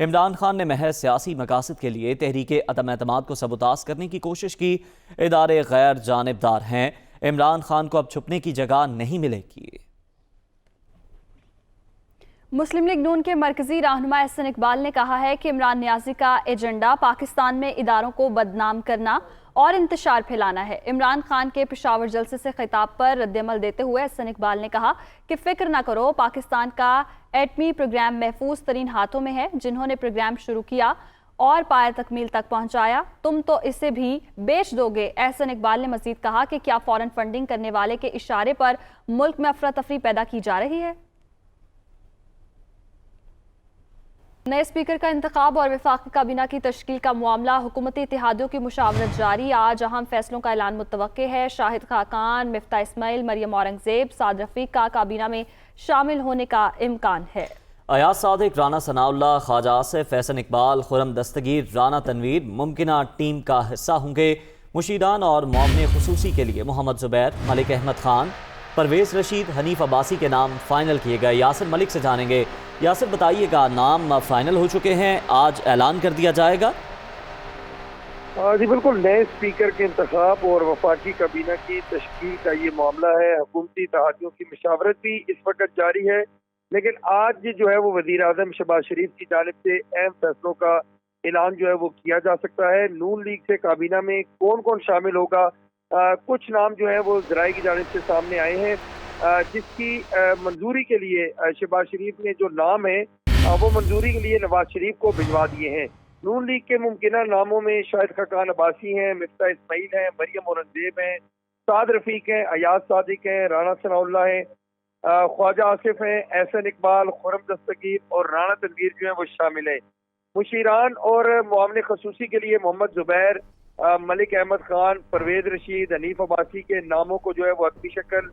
عمران خان نے محض سیاسی مقاصد کے لیے تحریک عدم اعتماد کو سبوتاژ کرنے کی کوشش کی۔ ادارے غیر جانبدار ہیں، عمران خان کو اب چھپنے کی جگہ نہیں ملے گی۔ مسلم لیگ نون کے مرکزی رہنما احسن اقبال نے کہا ہے کہ عمران نیازی کا ایجنڈا پاکستان میں اداروں کو بدنام کرنا اور انتشار پھیلانا ہے۔ عمران خان کے پشاور جلسے سے خطاب پر رد عمل دیتے ہوئے احسن اقبال نے کہا کہ فکر نہ کرو، پاکستان کا ایٹمی پروگرام محفوظ ترین ہاتھوں میں ہے۔ جنہوں نے پروگرام شروع کیا اور پایہ تکمیل تک پہنچایا، تم تو اسے بھی بیچ دو گے۔ احسن اقبال نے مزید کہا کہ کیا فورن فنڈنگ کرنے والے کے اشارے پر ملک میں افراتفری پیدا کی جا رہی ہے؟ نئے اسپیکر کا انتخاب اور وفاقی کابینہ کی تشکیل کا معاملہ، حکومتی اتحادیوں کی مشاورت جاری۔ آج اہم فیصلوں کا اعلان متوقع ہے۔ شاہد خاقان، مفتاح اسماعیل، مریم اورنگزیب، سعد رفیق کا کابینہ میں شامل ہونے کا امکان ہے۔ ایاز صادق، رانا ثناء اللہ، خواجہ آصف، احسن اقبال، خرم دستگیر، رانا تنویر ممکنہ ٹیم کا حصہ ہوں گے۔ مشیران اور معاون خصوصی کے لیے محمد زبیر، ملک احمد خان، پرویز رشید، حنیف عباسی کے نام فائنل کیے گئے۔ یاسر ملک سے جانیں گے۔ یاسر بتائیے گا، نام فائنل ہو چکے ہیں، آج اعلان کر دیا جائے گا؟ جی بالکل، نئے اسپیکر کے انتخاب اور وفاقی کابینہ کی تشکیل کا یہ معاملہ ہے۔ حکومتی اتحادیوں کی مشاورت بھی اس وقت جاری ہے، لیکن آج جو ہے وہ وزیر اعظم شہباز شریف کی جانب سے اہم فیصلوں کا اعلان جو ہے وہ کیا جا سکتا ہے۔ نون لیگ سے کابینہ میں کون کون شامل ہوگا، کچھ نام جو ہے وہ ذرائع کی جانب سے سامنے آئے ہیں، جس کی منظوری کے لیے شہباز شریف نے جو نام ہے وہ منظوری کے لیے نواز شریف کو بھجوا دیے ہیں۔ نون لیگ کے ممکنہ ناموں میں شاہد خاقان عباسی ہیں، مفتاح اسماعیل ہیں، مریم اورنگزیب ہیں، سعد رفیق ہیں، ایاز صادق ہیں، رانا ثناء اللہ ہیں، خواجہ آصف ہیں، احسن اقبال، خرم دستگیر اور رانا تنویر جو ہیں وہ شامل ہیں۔ مشیران اور معاون خصوصی کے لیے محمد زبیر، ملک احمد خان، پرویز رشید، حنیف عباسی کے ناموں کو جو ہے وہ حتمی شکل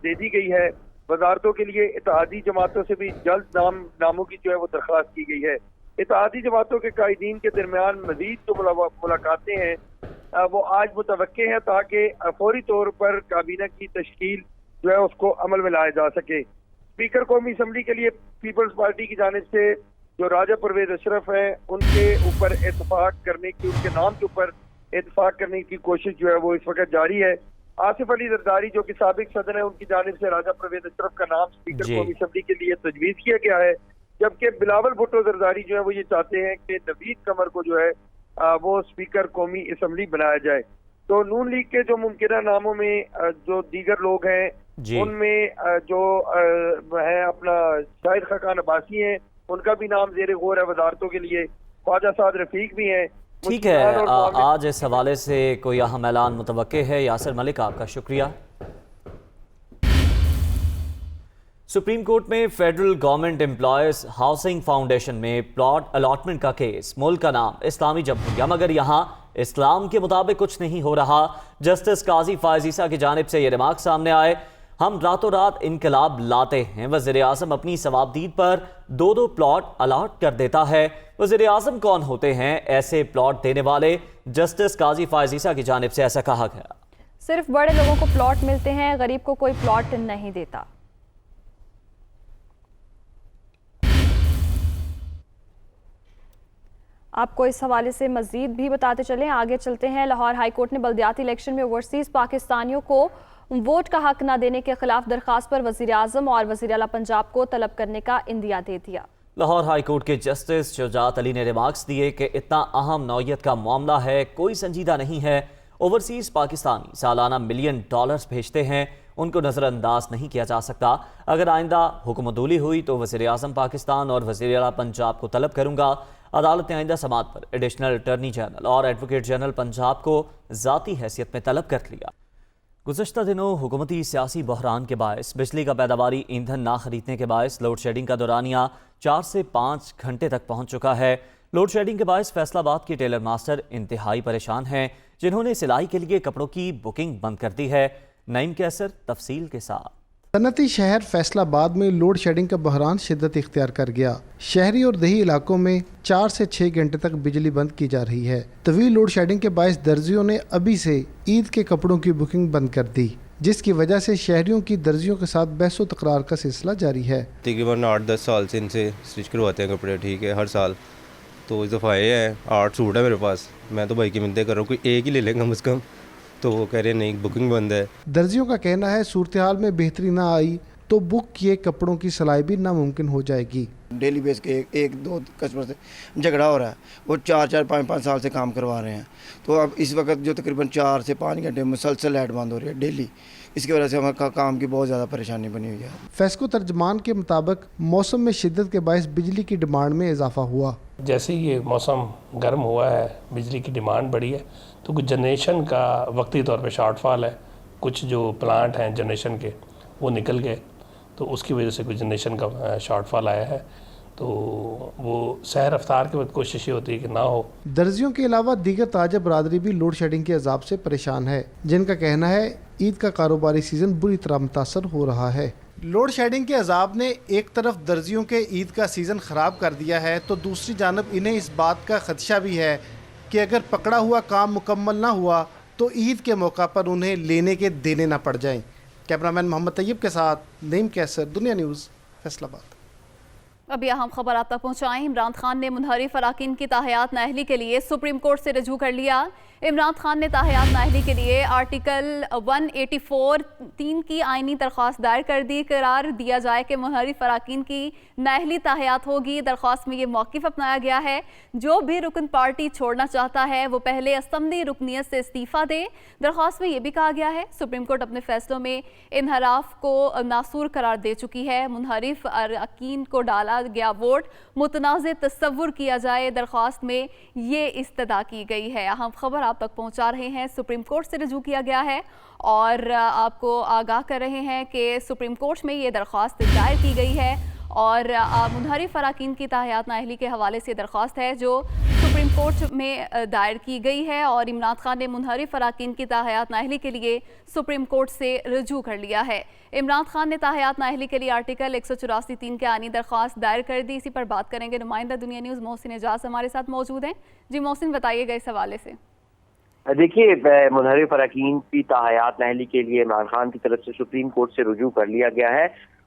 دے دی گئی ہے۔ وزارتوں کے لیے اتحادی جماعتوں سے بھی جلد ناموں کی جو ہے وہ درخواست کی گئی ہے۔ اتحادی جماعتوں کے قائدین کے درمیان مزید جو ملاقاتیں ہیں وہ آج متوقع ہیں، تاکہ فوری طور پر کابینہ کی تشکیل جو ہے اس کو عمل میں لایا جا سکے۔ اسپیکر قومی اسمبلی کے لیے پیپلز پارٹی کی جانب سے جو راجہ پرویز اشرف ہیں، ان کے اوپر اتفاق کرنے کی، ان کے نام کے اوپر اتفاق کرنے کی کوشش جو ہے وہ اس وقت جاری ہے۔ آصف علی زرداری جو کہ سابق صدر ہیں، ان کی جانب سے راجہ پرویز اشرف کا نام اسپیکر قومی اسمبلی کے لیے تجویز کیا گیا ہے، جبکہ بلاول بھٹو زرداری جو ہے وہ یہ چاہتے ہیں کہ نوید قمر کو جو ہے وہ اسپیکر قومی اسمبلی بنایا جائے۔ تو نون لیگ کے جو ممکنہ ناموں میں جو دیگر لوگ ہیں ان میں جو ہے اپنا شاہد خاقان عباسی ہیں، ان کا بھی نام زیر غور ہے وزارتوں کے لیے۔ خواجہ سعد رفیق بھی ہیں۔ ٹھیک ہے، آج اس حوالے سے کوئی اہم اعلان متوقع ہے؟ یاسر ملک، آپ کا شکریہ۔ سپریم کورٹ میں federal government employees housing foundation میں پلاٹ الاٹمنٹ کا کیس۔ ملک کا نام اسلامی جمہوریہ، مگر یہاں اسلام کے مطابق کچھ نہیں ہو رہا۔ جسٹس قاضی فائز عیسیٰ کی جانب سے یہ ریمارک سامنے آئے، ہم راتوں رات انقلاب لاتے ہیں۔ وزیر اعظم اپنی ثوابدید پر 2 پلاٹ الاٹ کر دیتا ہے۔ وزیر اعظم کون ہوتے ہیں ایسے پلاٹ دینے والے؟ جسٹس قاضی فائز عیسیٰ کی جانب سے ایسا کہا گیا۔ صرف بڑے لوگوں کو پلاٹ ملتے ہیں، غریب کو کوئی پلاٹ نہیں دیتا۔ آپ کو اس حوالے سے مزید بھی بتاتے چلیں، آگے چلتے ہیں۔ لاہور ہائی کورٹ نے بلدیاتی الیکشن میں اوورسیز پاکستانیوں کو ووٹ کا حق نہ دینے کے خلاف درخواست پر وزیر اعظم اور وزیر اعلیٰ پنجاب کو طلب کرنے کا عندیہ دے دیا۔ لاہور ہائی کورٹ کے جسٹس شجاعت علی نے ریمارکس دیے کہ اتنا اہم نوعیت کا معاملہ ہے، کوئی سنجیدہ نہیں ہے۔ اوورسیز پاکستانی سالانہ $1 ملین بھیجتے ہیں، ان کو نظر انداز نہیں کیا جا سکتا۔ اگر آئندہ حکم عدولی ہوئی تو وزیر اعظم پاکستان اور وزیر اعلیٰ پنجاب کو طلب کروں گا۔ عدالت نے آئندہ سماعت پر ایڈیشنل اٹارنی جنرل اور ایڈوکیٹ جنرل پنجاب کو ذاتی حیثیت میں طلب کر لیا۔ گزشتہ دنوں حکومتی سیاسی بحران کے باعث بجلی کا پیداواری ایندھن نہ خریدنے کے باعث لوڈ شیڈنگ کا دورانیہ 4 سے 5 گھنٹے تک پہنچ چکا ہے۔ لوڈ شیڈنگ کے باعث فیصل آباد کے ٹیلر ماسٹر انتہائی پریشان ہیں، جنہوں نے سلائی کے لیے کپڑوں کی بکنگ بند کر دی ہے۔ نعیم کیسر تفصیل کے ساتھ۔ صنعتی شہر فیصل آباد میں لوڈ شیڈنگ کا بحران شدت اختیار کر گیا۔ شہری اور دیہی علاقوں میں 4 سے 6 گھنٹے تک بجلی بند کی جا رہی ہے۔ طویل لوڈ شیڈنگ کے باعث درزیوں نے ابھی سے عید کے کپڑوں کی بکنگ بند کر دی۔ جس کی وجہ سے شہریوں کی درزیوں کے ساتھ بحث و تکرار کا سلسلہ جاری ہے۔ تقریباً 8-10 سال سے ان سے اسٹچ کرواتے ہیں کپڑے، ٹھیک ہے، ہر سال۔ تو اس دفعہ یہ ہے 8 سوٹ ہے میرے پاس، میں تو بھائی کی منتیں کر رہا ہوں کوئی ایک ہی لے لیں کم از کم، تو وہ کہہ رہے ہیں نہیں بکنگ بند ہے۔ درزیوں کا کہنا ہے صورتحال میں بہتری نہ آئی تو بک کیے کپڑوں کی سلائی بھی ناممکن ہو جائے گی۔ ڈیلی بیس کے ایک دو کسٹمر سے جھگڑا ہو رہا ہے، وہ 4-5 سال سے کام کروا رہے ہیں، تو اب اس وقت جو تقریباً 4 سے 5 گھنٹے مسلسل لائٹ بند ہو رہی ہے ڈیلی، اس کی وجہ سے ہمارے کام کی بہت زیادہ پریشانی بنی ہوئی ہے۔ فیسکو ترجمان کے مطابق موسم میں شدت کے باعث بجلی کی ڈیمانڈ میں اضافہ ہوا۔ جیسے ہی یہ موسم گرم ہوا ہے، بجلی کی ڈیمانڈ بڑھی ہے، تو کچھ جنریشن کا وقتی طور پہ شارٹ فال ہے، کچھ جو پلانٹ ہیں جنریشن کے وہ نکل گئے، تو اس کی وجہ سے کچھ جنریشن کا شارٹ فال آیا ہے، تو وہ سحر افطار کے وقت کوشش یہ ہوتی ہے کہ نہ ہو۔ درزیوں کے علاوہ دیگر تاجر برادری بھی لوڈ شیڈنگ کے عذاب سے پریشان ہے، جن کا کہنا ہے عید کا کاروباری سیزن بری طرح متاثر ہو رہا ہے۔ لوڈ شیڈنگ کے عذاب نے ایک طرف درزیوں کے عید کا سیزن خراب کر دیا ہے تو دوسری جانب انہیں اس بات کا خدشہ بھی ہے کہ اگر پکڑا ہوا کام مکمل نہ ہوا تو عید کے موقع پر انہیں لینے کے دینے نہ پڑ جائیں۔ کیمرامین محمد طیب کے ساتھ نعیم کیسر، دنیا نیوز، فیصل آباد۔ ابھی اہم خبر آپ تک پہنچائیں۔ عمران خان نے منحرف اراکین کی تاحیات نااہلی کے لیے سپریم کورٹ سے رجوع کر لیا۔ عمران خان نے تاحیات نااہلی کے لیے آرٹیکل 184(3) کی آئینی درخواست دائر کر دی۔ قرار دیا جائے کہ منحرف اراکین کی نااہلی تاحیات ہوگی۔ درخواست میں یہ موقف اپنایا گیا ہے جو بھی رکن پارٹی چھوڑنا چاہتا ہے وہ پہلے اسمبلی رکنیت سے استعفیٰ دے۔ درخواست میں یہ بھی کہا گیا ہے سپریم کورٹ اپنے فیصلوں میں انحراف کو ناسور قرار دے چکی ہے۔ منحرف اراکین کو ڈالا گیا ووٹ متنازع تصور کیا جائے، درخواست میں یہ استدعا کی گئی ہے۔ اہم خبر آپ تک پہنچا رہے ہیں، سپریم کورٹ سے رجوع کیا گیا ہے اور آپ کو آگاہ کر رہے ہیں کہ سپریم کورٹ میں یہ درخواست دائر کی گئی ہے اور منحرف اراکین کی تاحیات نااہلی کے حوالے سے درخواست ہے جو سپریم کورٹ میں دائر کی گئی ہے اور عمران خان نے منحرف اراکین کی تاحیات نااہلی کے لیے سپریم کورٹ سے رجوع کر لیا ہے۔ عمران خان نے تاحیات نااہلی کے لیے آرٹیکل 184(3) کے آئینی درخواست دائر کر دی۔ اسی پر بات کریں گے، نمائندہ دنیا نیوز محسن اعجاز ہمارے ساتھ موجود ہیں۔ جی محسن، بتائیے گا اس حوالے سے۔ دیکھیے، منحرف اراکین کی تاحیات نااہلی کے لیے عمران خان کی طرف سے سپریم کورٹ سے رجوع کر لیا گیا ہے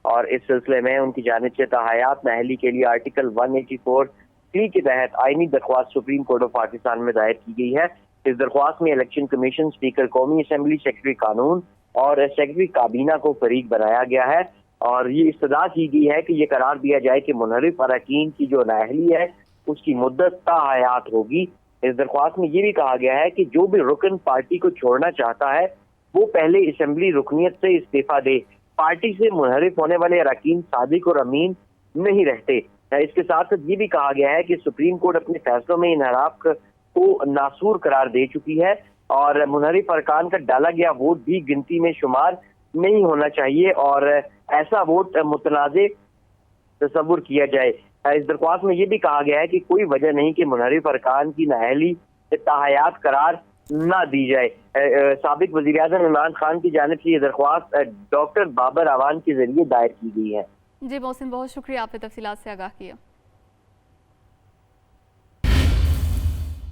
اور اس سلسلے میں ان کی جانب سے تاحیات نااہلی کے لیے آرٹیکل 184(3) کے تحت آئینی درخواست سپریم کورٹ آف پاکستان میں دائر کی گئی ہے۔ اس درخواست میں الیکشن کمیشن، اسپیکر قومی اسمبلی، سیکرٹری قانون اور سیکرٹری کابینہ کو فریق بنایا گیا ہے اور یہ استدعا کی گئی ہے کہ یہ قرار دیا جائے کہ منحرف اراکین کی جو نااہلی ہے اس کی مدت تا حیات ہوگی۔ اس درخواست میں یہ بھی کہا گیا ہے کہ جو بھی رکن پارٹی کو چھوڑنا چاہتا ہے وہ پہلے اسمبلی رکنیت سے استعفیٰ دے۔ پارٹی سے منحرف ہونے والے اراکین صادق اور امین نہیں رہتے۔ اس کے ساتھ یہ بھی کہا گیا ہے کہ سپریم کورٹ اپنے فیصلوں میں انحراف کو ناسور قرار دے چکی ہے اور منحرف ارکان کا ڈالا گیا ووٹ بھی گنتی میں شمار نہیں ہونا چاہیے اور ایسا ووٹ متنازع تصور کیا جائے۔ اس درخواست میں یہ بھی کہا گیا ہے کہ کوئی وجہ نہیں کہ منحرف ارکان کی نااہلی تاحیات قرار نہ دی جائے۔ سابق وزیر اعظم عمران خان کی جانب سے یہ درخواست ڈاکٹر بابر اعوان کے ذریعے دائر کی گئی ہے۔ جی محسن، بہت شکریہ، آپ نے تفصیلات سے آگاہ کیا۔